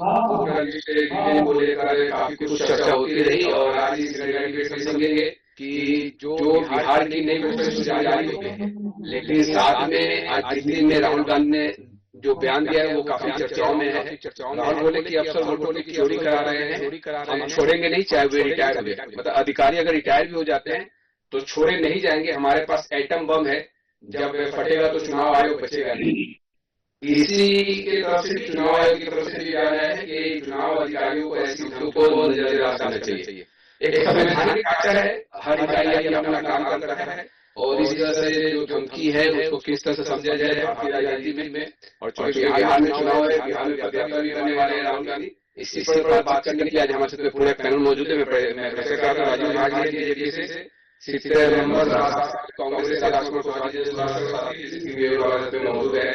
उसका लिस्ट को लेकर काफी कुछ चर्चा होती रही और आज इस डिबेट में समझेंगे कि जो बिहार की नई प्रोसेस जारी हुई है, लेकिन साथ में आज दिल्ली में राहुल गांधी ने जो बयान दिया है वो काफी चर्चाओं में है। राहुल बोले कि अफसर वोटों की चोरी करा रहे हैं, हम छोड़ेंगे नहीं चाहे वे रिटायर हुए। मतलब अधिकारी अगर रिटायर भी हो जाते हैं तो छोड़े नहीं जाएंगे, हमारे पास एटम बम है, जब फटेगा तो चुनाव आयोग बचेगा नहीं। इसी की तरफ से चुनाव आयोग की तरफ से भी आ रहा है कि चुनाव अधिकारियों को ऐसी धमकियों को नजरअंदाज करना चाहिए। एक संवैधानिक ढांचा है, हर इकाई अपना काम करता है और इस तरह से जो धमकी है उसको किस तरह से समझा जाए भारतीय राजनीति में। और चूंकि बिहार में चुनाव है, बिहार में पदयात्रा भी करने वाले हैं राहुल गांधी, इसी पर बात करने के लिए आज हमारे साथ पूरे पैनल मौजूद है। मैं पत्रकार राजीव झाजी जेडीए से, सीनियर मेंबर कांग्रेस से राजकुमार मौजूद है।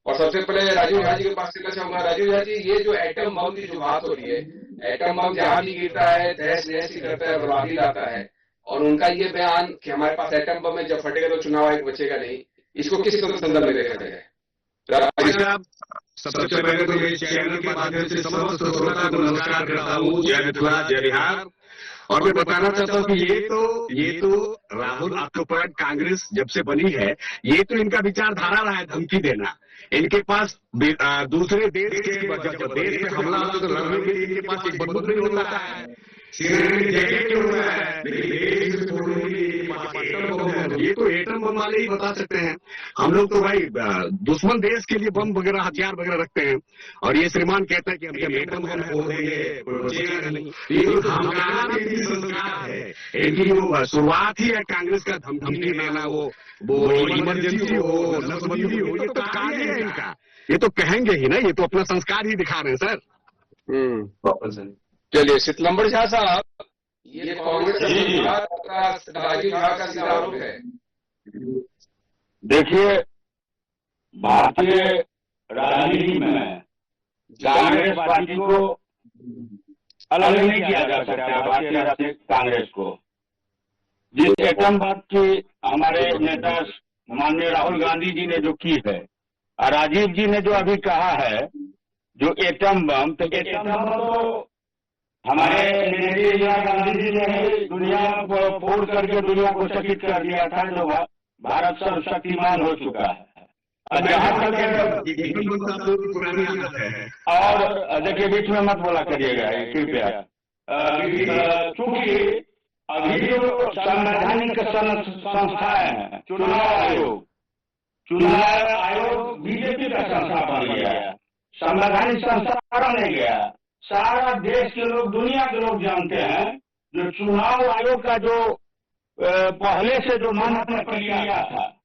और सबसे पहले राजीव झाजी के पास से चाहूंगा, राजीव झाजी ये जो एटम बम की जो बात हो रही है, एटम बम जहां भी गिरता है तहस नहस ही करता है, बर्बादी लाता है, और उनका ये बयान कि हमारे पास एटम बम है, जब फटेगा तो चुनाव आयोग बचेगा नहीं, इसको किस संदर्भ में देखा जाए? सबसे पहले तो ये चैनल के माध्यम से समस्त श्रोता को नमस्कार करता हूँ। जय मिथिला, जय बिहार। और मैं बताना चाहता हूँ कि ये तो राहुल ऑक्टोपर्ड कांग्रेस जब से बनी है, ये तो इनका विचारधारा रहा है धमकी देना। इनके पास दूसरे देश के जब देश पे हमला होता है तो लड़ने के लिए इनके पास एक बंदूक नहीं होता है, जैकेट क्यों होता है, लेकिन देश को छोड़ने के लिए इनके पास एटम बम है। ये तो एटम बम वाले ही बता सकते हैं। हम लोग तो भाई दुश्मन देश के लिए बम वगैरह हथियार वगैरह रखते हैं, और ये श्रीमान कहता है कि हम एटम बम फोड़ देंगे, बचेगा नहीं। ये तो धमकाना भी संस्कार है इनकी। वो शुरुआत ही है कांग्रेस का धमकी देना, वो इमरजेंसी हो, नसबंदी हो, ये तो कार्य है इनका। ये तो कहेंगे ही ना, ये तो अपना संस्कार ही दिखा रहे हैं सर। चलिए शीतलंबर झा साहब, ये कांग्रेस राजीव झा का सीधा आरोप है। देखिए, भारतीय राजनीति में कांग्रेस पार्टी को अलग नहीं किया जा सकता। भारतीय राष्ट्रीय कांग्रेस को जिस एटम बम की हमारे नेता माननीय राहुल गांधी जी ने जो की है, और राजीव जी ने जो अभी कहा है जो एटम बम, तो एटम बम तो हमारे नेत्री इंदिरा गांधी जी ने दुनिया को फोड़ करके दुनिया को चकित कर दिया था, जो भारत सर्वशक्तिमान हो चुका है। और देखिए, बीच में मत बोला करिएगा कृपया, क्योंकि अभी जो संवैधानिक संस्थाएं हैं, चुनाव आयोग बीजेपी का संस्था बन गया है, संवैधानिक संस्था नहीं गया। सारा देश के लोग, दुनिया के लोग जानते हैं जो चुनाव आयोग का जो पहले से जो मान्यता प्रक्रिया था,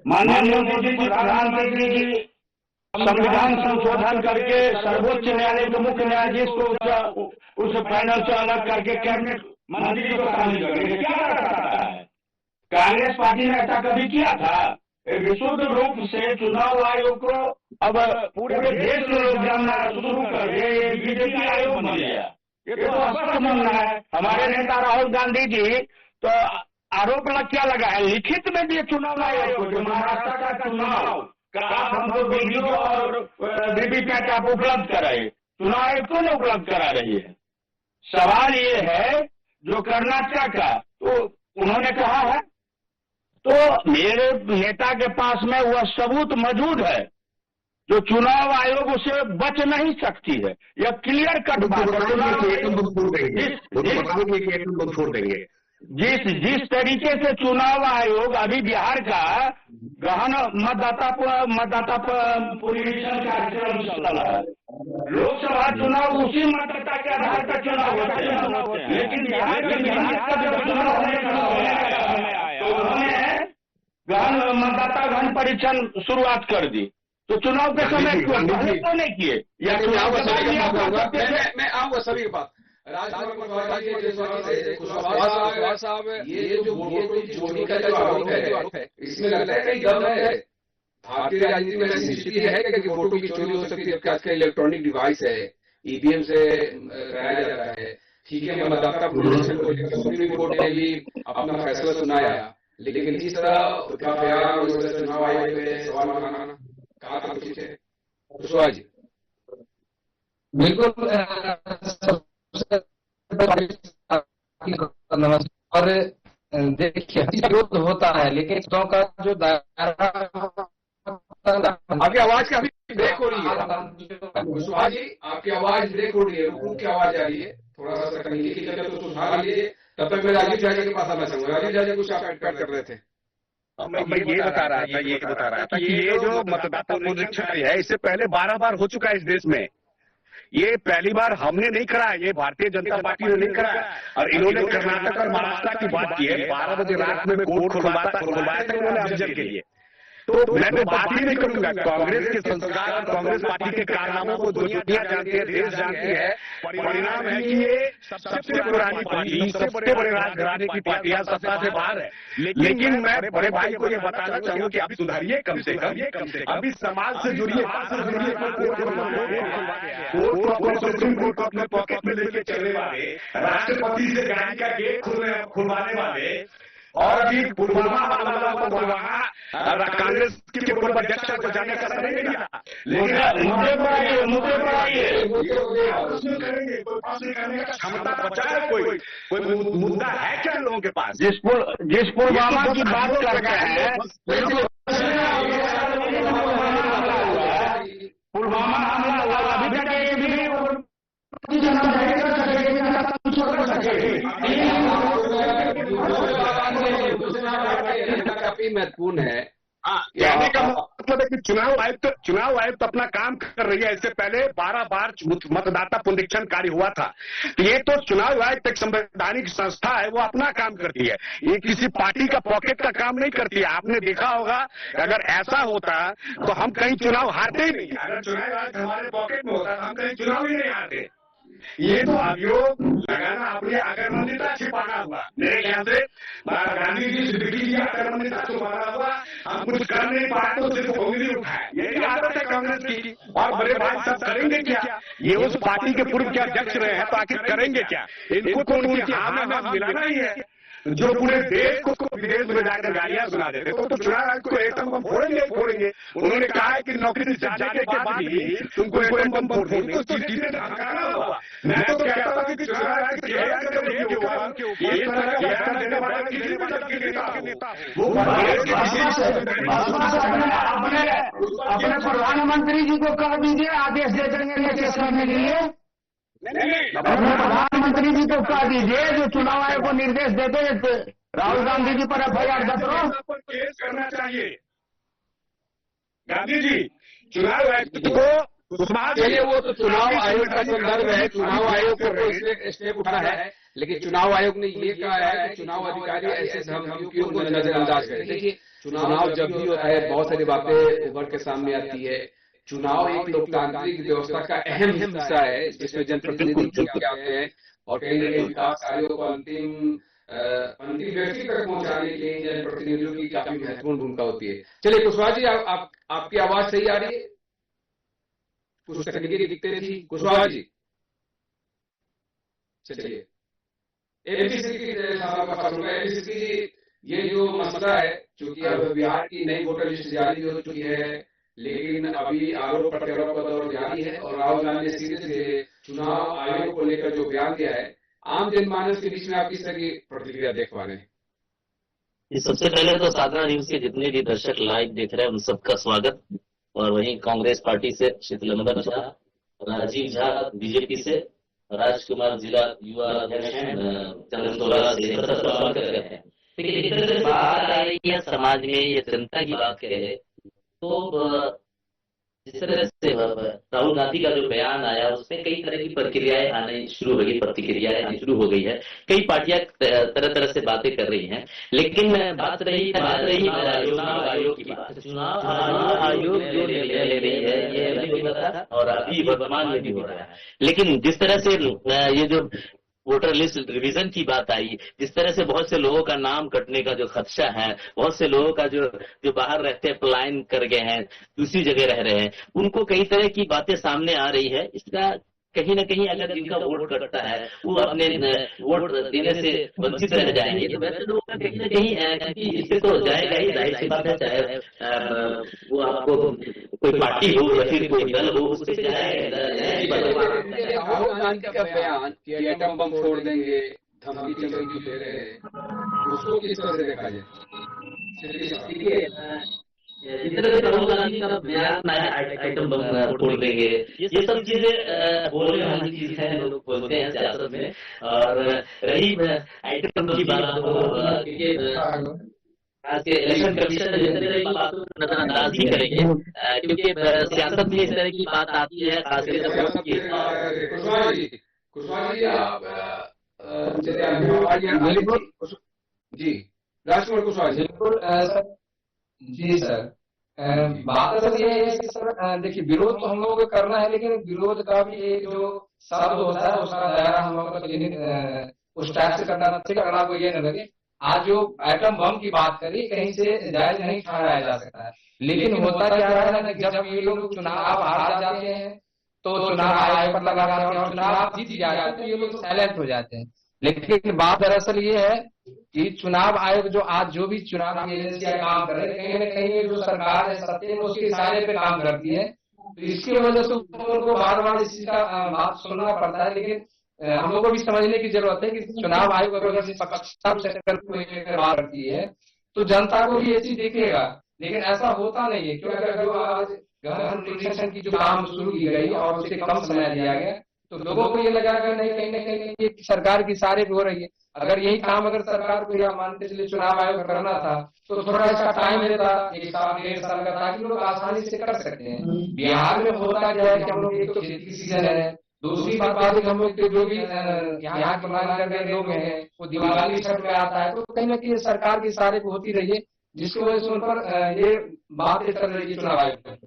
माननीय मोदी जी प्रधानमंत्री जी संविधान संशोधन करके सर्वोच्च न्यायालय के मुख्य न्यायाधीश को उस पैनल से अलग करके कैबिनेट मंत्री को शामिल करके क्या करता है? कांग्रेस पार्टी ने ऐसा कभी किया था? विशुद्ध रूप से चुनाव आयोग को अब पूरे देश के लोग जानना शुरू कर दिए, ये बीजेपी आयोग बन गया। ये तो स्पष्ट मानना है। हमारे नेता राहुल गांधी जी तो आरोप क्या लगा है, लिखित में दिए चुनाव आयोग को, जो महाराष्ट्र का चुनाव का आप हमको वीडियो और वीवीपैट आप उपलब्ध कराए, चुनाव आयोग क्यों नहीं उपलब्ध करा रही है? सवाल ये है जो कर्नाटक का, तो उन्होंने कहा है, तो मेरे नेता के पास में वह सबूत मौजूद है जो चुनाव आयोग उसे बच नहीं सकती है। यह क्लियर कट बात है। जिस तरीके से चुनाव आयोग अभी बिहार का गहन मतदाता पुनरीक्षण कार्यक्रम चल रहा है, लोकसभा चुनाव उसी मतदाता के आधार पर चुनाव होते हैं, लेकिन बिहार का जब चुनाव होने का तो उन्होंने गहन मतदाता गहन परीक्षण शुरुआत कर दी। तो चुनाव के समय क्यों नहीं किए? या मैं आऊंगा सभी के पास। कुशवाहा साहब, ये जो वोटों की चोरी का जो आरोप है, इसमें लगता है कहीं दम है। भारतीय राजनीति में ऐसी स्थिति है कि वोटों की चोरी हो सकती है? आजकल इलेक्ट्रॉनिक डिवाइस है, ईवीएम से कराया जाता है, ठीक है, मतदाता पुनरीक्षण को लेकर सुप्रीम कोर्ट ने भी अपना फैसला सुनाया, लेकिन इस तरह चुनाव आयोग में सवाल उठाना कहा था कुछ है? कुशवाहा जी। बिल्कुल। सबसे पहले नमस्कार। और देखिए, विरोध होता है, लेकिन चुनाव का जो दायरा, आपकी आवाज काफी ब्रेक हो रही है कुशवाहा जी, आपकी आवाज ब्रेक हो रही है, रुक रुक की आवाज आ रही है। थोड़ा सा तकनीकी की जगह तो सुधार लीजिए। तब तक मैं राजीव झाजी के पास आना चाहूंगा। राजीव झाजी कुछ आप ऐड कर रहे थे। मैं ये बता रहा था कि ये जो मतदाता पुनरीक्षण है, इससे पहले 12 बार हो चुका है इस देश में। ये पहली बार हमने नहीं कराया, ये भारतीय जनता पार्टी ने नहीं कराया। और इन्होंने कर्नाटक और महाराष्ट्र की बात की है। 12 बजे रात में कोर्ट खुलवाया था इन्होंने अफजल के लिए। तो मैं तो बात ही नहीं करूंगा। कांग्रेस के संस्कार और कांग्रेस पार्टी के कारनामों को दुनिया जानती है, देश जानती है। परिणाम है कि ये सबसे पुरानी पार्टी, सबसे बड़े राजघराने की पार्टियां सत्ता से बाहर है। लेकिन मैं बड़े भाई को ये बताना चाहूंगा कि आप सुधारिए कम से कम। अभी समाज से जुड़िए, सुप्रीम कोर्ट को अपने पॉकेट में लेके चलने वाले, राष्ट्रपति से गाड़ी का गेट खुलवाने वाले, और अभी पुलवामा मामला को वहां कांग्रेस के पूर्व अध्यक्ष को जाने का समय नहीं दिया। लेकिन मुद्दे पर आइए करेंगे, कोई फांसी करने का क्षमता बचा है? कोई मुद्दा है क्या लोगों के पास? जिस पुलवामा की बात कर रहे हैं, पुलवामा हमला हुआ, अभी तक एक भी काफी महत्वपूर्ण है। कहने का मतलब है कि चुनाव आयुक्त अपना काम कर रही है। इससे पहले 12 बार मतदाता पुनरीक्षण कार्य हुआ था। तो ये तो चुनाव आयुक्त एक संवैधानिक संस्था है, वो अपना काम करती है। ये किसी पार्टी का पॉकेट का काम नहीं करती है। आपने देखा होगा, अगर ऐसा होता तो हम कहीं चुनाव हारते ही नहीं। अगर चुनाव आयुक्त हमारे पॉकेट में होता तो हम कहीं चुनाव ही नहीं हारते। ये तो अभियोग लगाना अपनी आकर्मण्यता छिपाना हुआ। मेरे ख्याल से गांधी जी जिंदगी की आकर्मण्यता छुपाना हुआ। हम कुछ कर नहीं पाए तो सिर्फ उंगली उठाए, यही आदत है कांग्रेस की। और बड़े भाई सब करेंगे क्या? ये उस पार्टी के पूर्व के अध्यक्ष रहे हैं, तो आखिर करेंगे क्या? इनको तो उनकी हाँ में हम मिलाना ही है। जो पूरे देश को विदेश में जाकर गालियां सुना देते तो चुनाव आयोग को एकदम हम फोड़ेंगे। उन्होंने कहा है कि नौकरी से जाने के बाद भी तुमको एकदम बम फोड़ेंगे, तो जीतने का हकाना होगा। मैं तो कहता हूं कि चुनाव आयोग के ये तरह का बयान देने वाला किसी भी दल के नेता हो, अपने प्रधानमंत्री जी को कह दीजिए, आदेश दे देंगे केस करने के लिए। प्रधानमंत्री जी को कह दीजिए, जो चुनाव आयोग को निर्देश देते राहुल गांधी जी पर FIR दर्ज करो, केस करना चाहिए। गांधी जी चुनाव आयुक्त को चलिए, वो तो चुनाव आयोग का संदर्भ है, चुनाव आयोग को कोई स्टेप उठाना है। लेकिन चुनाव आयोग ने ये कहा है कि चुनाव अधिकारी ऐसे धमकियों को नजरअंदाज करें। देखिए, चुनाव जब भी होता है, बहुत सारी बातें उभर के सामने आती है। चुनाव एक लोकतांत्रिक व्यवस्था का अहम हिस्सा है, जिसमें जनप्रतिनिधि चुनके आते हैं और कहीं न कहीं विकास कार्यों को अंतिम व्यक्ति तक पहुंचाने के लिए जनप्रतिनिधियों की काफी महत्वपूर्ण भूमिका होती है। चलिए कुशवाहा जी, आपकी आवाज सही आ रही है? कुछ तकनीकी दिक्कतें थी कुशवाहा जी। चलिए, एबीसी की एबीसी जी, ये जो मसला है, चूंकि अब बिहार की नई वोटर लिस्ट जारी हो चुकी है, लेकिन अभी आरोप प्रत्यारोप का दौर जारी है और राहुल गांधी ने सीधे चुनाव आयोग को लेकर जो बयान दिया है, आम जनमानस के बीच में आप किस तरह की प्रतिक्रिया देख पा रहे हैं? सबसे पहले तो साधना न्यूज के जितने भी दर्शक लाइव देख रहे हैं उन सबका स्वागत। और वहीं कांग्रेस पार्टी से शीतलंदन झा, राजीव झा बीजेपी से, राजकुमार जिला युवा अध्यक्ष हैं चंदनतोला से स्वागत कर रहे हैं। लेकिन इस तरह से बात आ रही है समाज में, ये जनता की बात कहे तो जिस तरह से राहुल गांधी का जो बयान आया उसमें कई तरह की प्रक्रियाएं आने शुरू हो गई, प्रतिक्रियाएं आनी शुरू हो गई है। कई पार्टियां तरह तरह से बातें कर रही हैं। लेकिन बात रही चुनाव आयोग की बात। चुनाव आयोग जो निर्णय ले रही है ये अभी भी बता और अभी वर्तमान में भी हो रहा है। लेकिन जिस तरह से ये जो वोटर लिस्ट रिवीजन की बात आई, जिस तरह से बहुत से लोगों का नाम कटने का जो खदशा है, बहुत से लोगों का जो बाहर रहते हैं पलायन कर गए हैं, दूसरी जगह रह रहे हैं, उनको कई तरह की बातें सामने आ रही है। इसका कहीं ना कहीं अगर जिनका वोट कटता है वो अपने वोट देने से वंचित रह जाएंगे, तो वैसे लोग कहीं ना कहीं क्योंकि इससे तो जाएगा ही, जाहिर सी बात है, चाहे वो आपको कोई पार्टी हो या फिर कोई दल हो, उससे जाएगा। राहुल गांधी का बयान कि एटम बम फोड़ देंगे, धमकी चमकी दे रहे हैं, उसको किस तरह से देखा जाए? जिस तरह से राहुल गांधी का बयान है आइटम बम फोड़ देंगे, ये सब चीजें बोलने वाली चीज है, लोग बोलते हैं सियासत में। और रही आइटम बम की बात, आज के इलेक्शन कमीशन इस तरह की बातों को नजरअंदाज नहीं करेंगे, क्योंकि सियासत में इस तरह की बात आती है, खासकर कुशवाहा जी आप जी राजकुमार कुशवाहा जी। बिल्कुल जी सर, बात असल ये है कि सर देखिए, विरोध तो हम लोगों को करना है, लेकिन विरोध का भी एक जो शब्द होता है उसका दायरा हम लोगों को उस टाइप से करना चाहिए। अगर आपको ये न लगे, आज जो एटम बम की बात करी कहीं से जायज नहीं ठहराया जा सकता है, लेकिन होता क्या है ना कि जब ये लोग चुनाव हार जाते हैं तो चुनाव आयोग पर लगाते हैं, और चुनाव जीत जाते हैं तो ये लोग साइलेंट हो जाते हैं। लेकिन बात दरअसल ये है कि चुनाव आयोग जो आज जो भी चुनाव की एजेंसियां काम कर रहे हैं, कहीं न कहीं जो सरकार है सत्ता में उसके इशारे पे काम करती है, तो इसकी वजह से उनको बार बार इस चीज का बात सुनना पड़ता है। लेकिन हम लोग को भी समझने की जरूरत है कि चुनाव आयोग अगर बात करती है तो जनता को भी ये चीज दिखेगा, लेकिन ऐसा होता नहीं है, क्योंकि अगर जो आज गहन निरीक्षण की जो काम शुरू की गई और उसे कम समय दिया गया तो लोगों को ये लगा कि नहीं, कहीं ना कहीं ये सरकार की इशारे पे हो रही है। अगर यही काम अगर सरकार को या मान के चलिए चुनाव आयोग करना था तो थोड़ा इसका टाइम लेता, 1 साल 1.5 साल का, ताकि लोग आसानी से कर सकते हैं। बिहार में होता क्या है कि हम लोग एक तो खेती की सीजन है, दूसरी बात है कि हम लोग जो भी यहाँ के मान कर लोग हैं वो दिवाली छठ में आता है, तो कहीं ना कहीं सरकार की इशारे पे होती रही है, जिसकी वजह से उन पर ये बातें चल रही है चुनाव आयोग में।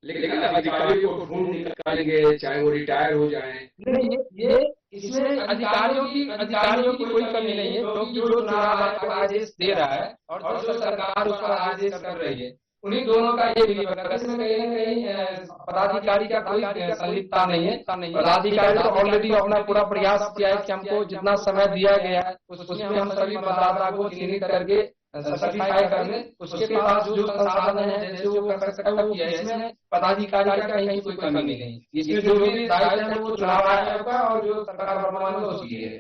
लेकिन अधिकारियों को ढूंढ निकालेंगे चाहे वो रिटायर हो जाए। नहीं, ये इसमें अधिकारियों की कोई कमी नहीं है, क्योंकि जो चुनाव आयोग आदेश दे रहा है और जो सरकार उस पर आदेश कर रही है, उन्हीं दोनों का ये भी है। इसमें कहीं न कहीं पदाधिकारी का कोई संलिप्तता नहीं है। पदाधिकारी तो ऑलरेडी अपना पूरा प्रयास किया है कि हमको जितना समय दिया गया है उसमें हम सभी मतदाता को चिन्हित करके सर्टिफाई कर ले, उसके पास जो संसाधन है जैसे वो कर सकता है वो किया। इसमें पदाधिकारी का कहीं कोई कमी नहीं, इसमें जो भी दायित्व है वो चुनाव आयोग का और जो सरकार वर्तमान में उसकी है।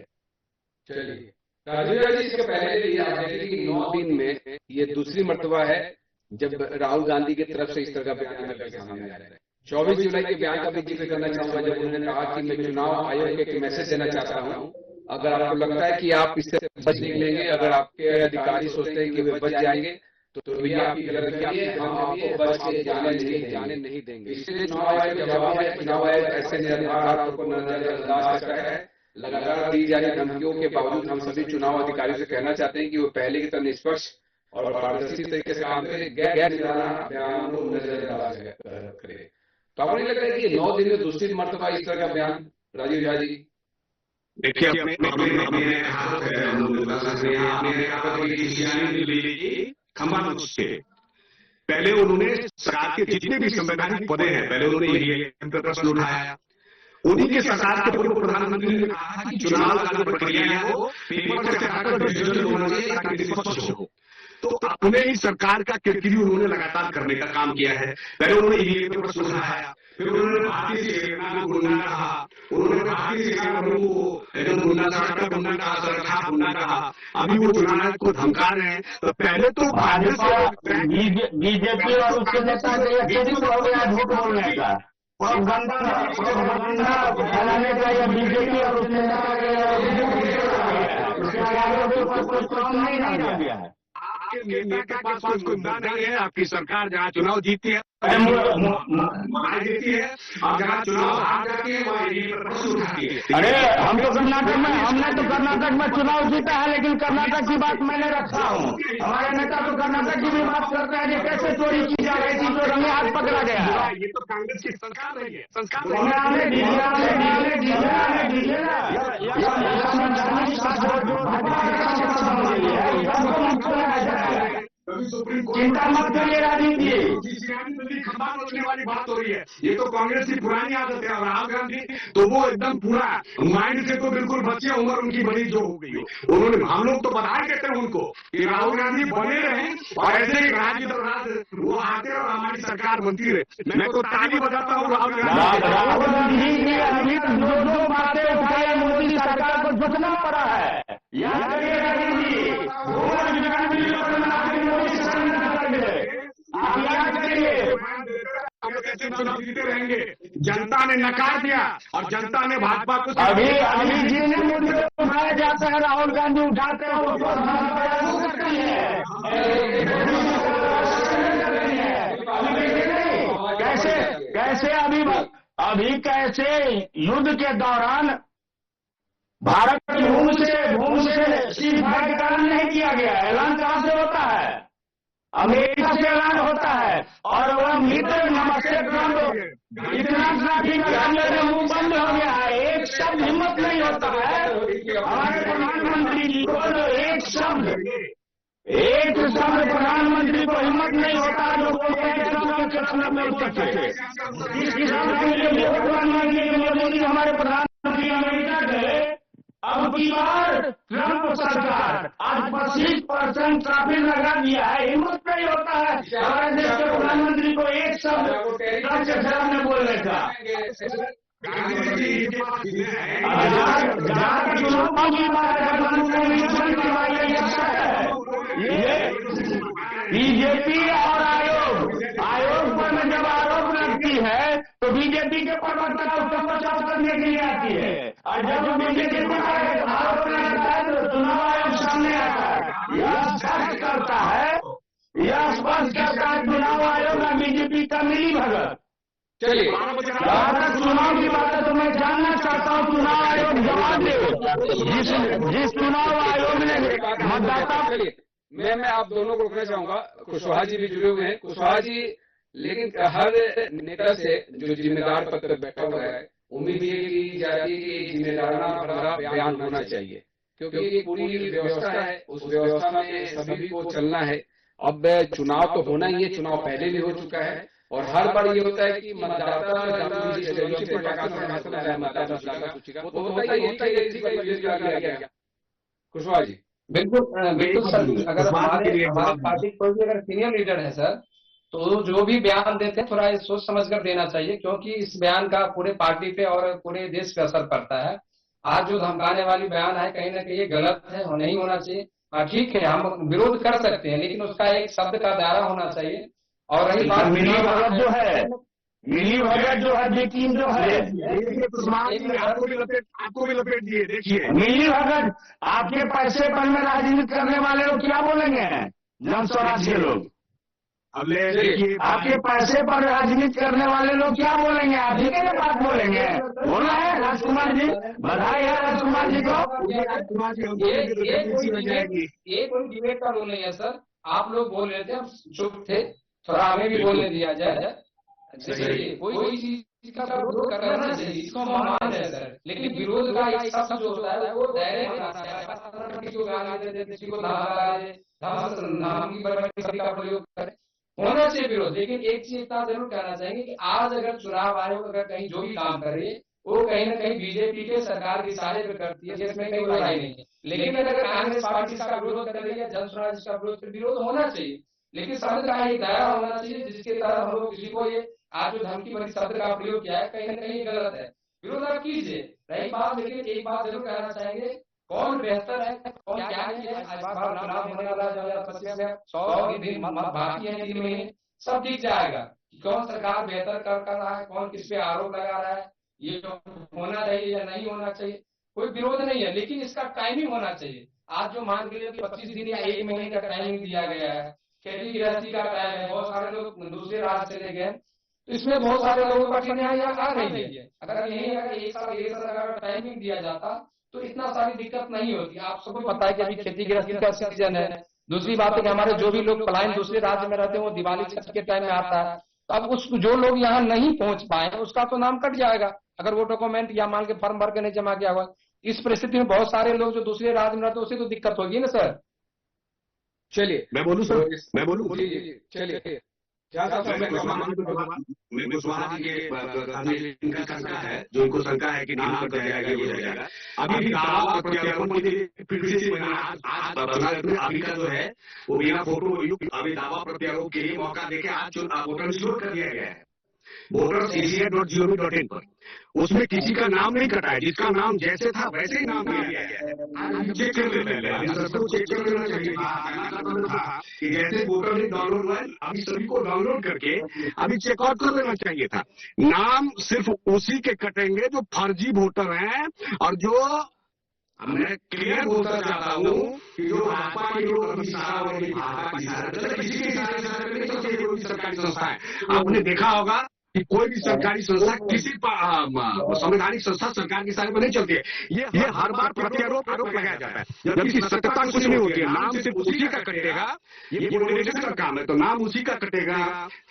चलिए राजीव जी, इसके पहले भी आप देखें कि 9 दिन में ये दूसरी मर्तबा है जब राहुल गांधी की तरफ से इस तरह का बयान निकल के सामने आ रहा है। 24 जुलाई के बयान का भी जिक्र करना चाहूंगा, जब उन्होंने कहा कि मैं चुनाव आयोग को एक मैसेज देना चाहता हूँ, अगर आपको लगता है कि आप इससे बच निकलेंगे, अगर आपके अधिकारी सोचते हैं कि वे बच जाएंगे तो ये आपकी गलती है, हम आपको बच के जाने नहीं देंगे। इसलिए चुनाव आयोग का जवाब है, चुनाव आयोग ऐसे निराधार को नजरअंदाज करता है। लगातार दी जा रही धमकियों के बावजूद हम सभी चुनाव अधिकारियों से कहना चाहते हैं कि वो पहले की तरह निष्पक्ष और पारदर्शी तरीके से काम करें, गैर निराधार बयान को नजरअंदाज करें। तो आपको नहीं लगता है कि 9 दिन में दूसरी मर्तबा इस तरह का बयान? राजीव झा जी देखिए, अपने खंबा नोच के पहले उन्होंने सरकार के जितने भी संवैधानिक पदे हैं, पहले उन्होंने प्रश्न उठाया। उन्हीं के सरकार के पूर्व प्रधानमंत्री ने कहा कि चुनाव का जो प्रक्रिया है वो पेपर से हटाकर डिजिटल होना चाहिए ताकि निष्पक्ष हो। तो अपने ही सरकार का किरकिरी उन्होंने लगातार करने का काम किया है। पहले उन्होंने ईवीएम पर प्रश्न उठाया, फिर उन्होंने भारतीय सेना को गुंडा कहा, उन्होंने भारतीय सेना को एकदम गुंडा कहा, अभी वो चुनाव को धमका रहे हैं। तो पहले तो बीजेपी और उसके नेता झूठ बोलने का फैलाने का या बीजेपी और उसके नेता गया है। आपके नेता के पास कोई मुद्दा नहीं है, आपकी सरकार जहाँ चुनाव जीतती है देती है और जहाँ चुनाव हार जाती है वहाँ प्रश्न उठाती है। अरे हमने तो कर्नाटक में चुनाव जीता है, लेकिन कर्नाटक की बात मैंने रखा हूँ। हमारे नेता तो कर्नाटक की भी बात करते हैं कि कैसे चोरी की जा रही थी, जो रंगे हाथ पकड़ा गया। ये तो कांग्रेस की सरकार रही है, संस्कार अभी सुप्रीम कोर्ट चिंता मत करिए राजीव जी। जी खंबा नोचने वाली बात हो रही है। ये तो कांग्रेस की पुरानी आदत है। और राहुल गांधी तो वो एकदम पूरा माइंड से तो बिल्कुल बच्चे, उम्र उनकी बड़ी जो हो गई हो। उन्होंने, हम लोग तो बताया कहते हैं उनको कि राहुल गांधी बने रहे और ऐसे ही राज्य दर राज्य वो आते और हमारी सरकार बनती रहे। मैं तो ताली बजाता हूँ राहुल गांधी। राहुल गांधी ने अभी तक जो बातें उठाई मोदी सरकार को झुकना पड़ा है। याद करिए राजीव जी, आप याद करिए। चुनाव जीते रहेंगे। जनता ने नकार दिया और जनता ने भाजपा को अभी जिन्हें मुद्दे उठाया जाता है राहुल गांधी उठाते हैं, उसको करती है। कैसे अभी कैसे युद्ध के दौरान भारत की भूमि से सीज फायर का ऐलान नहीं किया गया। ऐलान कहां से होता है? अमेरिका से ऐलान होता है। और वह मित्र नमस्ते ट्रंप इतना मुंह बंद हो गया है। एक शब्द हिम्मत नहीं होता है हमारे प्रधानमंत्री जी को। एक शब्द प्रधानमंत्री को हिम्मत नहीं होता जो मोदी जी हमारे प्रधानमंत्री अमेरिका गए। अब की बार ट्रंप सरकार आज 25% ट्रैफिक लगा दिया है। हिम्मत नहीं होता है हमारे देश के प्रधानमंत्री को एक शब्द ट्रंप के सामने बोलने का। चुनाव की बात ये बीजेपी और आयोग पर जब आरोप लगती है तो बीजेपी के प्रवक्ता उसको बचाव करने के लिए आती है। और जब बीजेपी पर आरोप लगता है तो चुनाव आयोग सामने आता है। यह स्पष्ट करता है चुनाव आयोग और बीजेपी का मिली भगत। चलिए, चुनाव की बात है तो मैं जानना चाहता हूँ चुनाव आयोग जवाब दे। जिस चुनाव आयोग ने मतदाता, मैं आप दोनों को रोकना चाहूंगा। कुशवाहा जी भी जुड़े हुए हैं। कुशवाहा जी, लेकिन हर नेता से जो जिम्मेदार पद पर बैठा हुआ है, उम्मीद ये की जाती है कि जिम्मेदाराना भरा बयान होना चाहिए, क्योंकि ये पूरी व्यवस्था है। उस व्यवस्था में सभी को चलना है। अब चुनाव तो होना ही है, चुनाव पहले भी हो चुका है और हर बार ये होता है कि मतदाता वो तो होता ही है। कुशवाहा जी, बिल्कुल सर। अगर हमारे पार्टी कोई भी अगर सीनियर लीडर है सर, तो जो भी बयान देते हैं थोड़ा सोच समझ कर देना चाहिए, क्योंकि इस बयान का पूरे पार्टी पे और पूरे देश पे असर पड़ता है। आज जो धमकाने वाली बयान है कहीं ना कहीं ये गलत है और नहीं होना चाहिए। ठीक है, हम विरोध कर सकते हैं, लेकिन उसका एक शब्द का दायरा होना चाहिए। और रही बात मिली भगत जो है, विकीम जो है, आपको भी लपेट दिए। देखिए, मिली भगत आपके पैसे पर में राजनीति करने वाले लोग क्या बोलेंगे? जन स्वराज के लोग अब देखिए, आपके पैसे पर राजनीति करने वाले लोग क्या बोलेंगे? आप ही के बात बोलेंगे। बोला है राजकुमार जी, बधाई है राजकुमार जी को। ये कोई डिबेट का रोल नहीं है सर। आप लोग बोल रहे थे, हम चुप थे, थोड़ा हमें भी बोलने दिया जाए। कोई चीज का विरोध करना चाहिए, इसको हम मान रहे हैं सर, लेकिन विरोध का एक शब्द जो होता है वो दायरे में आता है। किसी को गाली दे, किसी को नाम का प्रयोग करे, होना चाहिए विरोध। लेकिन एक चीज इतना जरूर कहना चाहेंगे कि आज अगर चुनाव आयोग अगर कहीं जो भी काम करे वो कहीं ना कहीं बीजेपी के सरकार के इशारे पे करती है, जिसमें कोई बुराई नहीं है। लेकिन अगर कांग्रेस पार्टी का विरोध कर रही है, जन स्वराज का विरोध होना चाहिए, लेकिन शब्द का एक दायरा होना चाहिए जिसके तहत हम लोग किसी को ये आज जो धमकी भरी शब्द का प्रयोग किया है कहीं ना कहीं गलत है। विरोध आप कीजिए, रही बात। लेकिन एक बात जरूर कहना चाहेंगे, कौन बेहतर है, कौन क्या है, आज बार चुनाव होने वाला 2025 में 100 दिन बाकी है, 3 महीने, सब दिख जाएगा कि कौन सरकार बेहतर कर रहा है, कौन किस पे आरोप लगा रहा है, ये होना चाहिए या नहीं होना चाहिए। कोई विरोध नहीं है, लेकिन इसका टाइमिंग होना चाहिए। आज जो मान के लिए 25 दिन या 1 महीने का टाइमिंग दिया गया है, खेती गृहस्थी का टाइम है, बहुत सारे लोग दूसरे राज्य चले गए, तो इसमें बहुत सारे लोगों को कठिनाई आ रही है। अगर यही अगर एक साल अगर टाइमिंग दिया जाता तो इतना सारी दिक्कत नहीं होती। आप सबको पता है कि अभी खेती गृहस्थी का सीजन है। दूसरी बात है कि हमारे जो भी लोग पलायन दूसरे राज्य में रहते हैं वो दिवाली छठ के टाइम में आता है, तो अब उस जो लोग यहाँ नहीं पहुंच पाए उसका तो नाम कट जाएगा अगर वो डॉक्यूमेंट या मान के फॉर्म भर के नहीं जमा किया हुआ। इस परिस्थिति में बहुत सारे लोग जो दूसरे राज्य में रहते हैं उसे तो दिक्कत होगी ना सर। चलिए मैं बोलूं तो सर, मैं बोलूं? जी जी चलिए जहाँ साहब मैं कुशवाहा जी के इनका शंका है, जो इनको शंका है कि नाम कर दिया जाएगा, ये हो जाएगा। अभी भी दावा प्रत्यारोपण के लिए फिर से आज अभी का जो है वो बिना फोटो युक्त अभी दावा प्रत्यारोप के लिए मौका देके आज वोटर शुरू कर दिया गया है votersCCI.gov.in पर। उसमें किसी का नाम नहीं कटा है, जिसका नाम जैसे था वैसे ही नाम दिया गया है। आज चेक कर ले पहले, अभी सबको चेक कर लेना चाहिए था कि जैसे वोटर लिस्ट डाउनलोड हुआ है, अभी सभी को डाउनलोड करके अभी चेकआउट कर लेना चाहिए था। नाम सिर्फ उसी के कटेंगे जो फर्जी वोटर हैं, और जो मैं क्लियर बोलना चाहता हूँ कि जो भाजपा के लोग अभी इशारा हो रही भाजपा की इशारा किसी के इशारे से नहीं चलती है, कोई भी सरकारी संस्था है। आपने देखा होगा कि कोई भी सरकारी संस्था किसी संवैधानिक संस्था सरकार के इशारे पर नहीं चलती है। ये हर बार प्रत्यारोप आरोप लगाया जाता है, जबकि सत्यता कुछ नहीं होती है। नाम सिर्फ उसी का कटेगा, ये पॉलिटिशियन का काम है, तो नाम उसी का कटेगा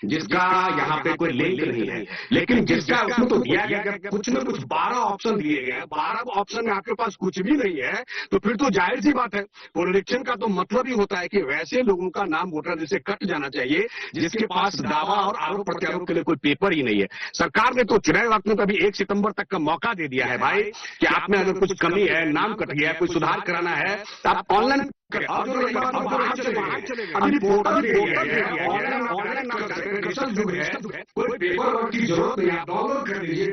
जिसका यहाँ पे कोई लिंक नहीं है। लेकिन जिसका उसमें तो दिया गया कुछ न कुछ 12 ऑप्शन दिए गए, 12 ऑप्शन में आपके पास कुछ भी नहीं है, तो फिर तो जाहिर सी बात है पुनरीक्षण का तो मतलब ही होता है कि वैसे लोगों का नाम वोटर लिस्ट से कट जाना चाहिए जिसके पास दावा और आरोप प्रत्यारोप के लिए कोई पेपर ही नहीं है। सरकार ने तो चुनाव वक्त में तो अभी 1 सितंबर तक का मौका दे दिया है भाई कि आप में अगर कुछ कमी है, नाम कट गया, कोई सुधार कराना है तो आप ऑनलाइन करें। और जो रही बात बाहर चलेगा, अभी पोर्टल दे दिया गया, ऑनलाइन ना कर सकते, डिजिटल युग है, कोई पेपर वर्क की जरूरत नहीं, आप डाउनलोड कर लीजिए,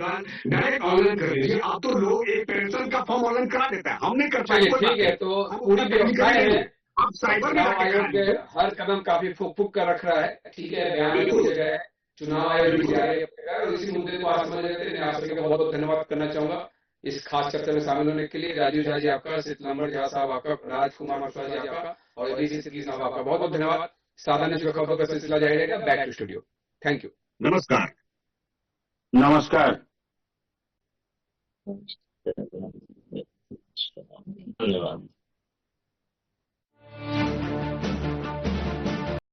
डायरेक्ट ऑनलाइन कर लीजिए। अब तो लोग एक पेंशन का फॉर्म ऑनलाइन करा देता है, हम नहीं कर पाए। ठीक है, तो पूरी व्यवस्थाएं हैं। आप साइबर चुनाव आयोग के हर कदम काफी फूक फूक कर रख रहा है, ठीक है, बयान भी हो जगह है, चुनाव आयोग भी जारी है, और इसी मुद्दे को आज समझ लेते हैं। मैं आप सभी का बहुत बहुत धन्यवाद करना चाहूंगा इस खास चर्चा में शामिल होने के लिए। राजीव झा जी आपका, शीतलम्बर झा साहब आपका, राजकुमार मिश्रा जी आपका, और अभी सिद्दीकी साहब आपका बहुत बहुत धन्यवाद। साधारण खबरों का सिलसिला जारी रहेगा। Back to studio. Thank you. नमस्कार। नमस्कार। धन्यवाद।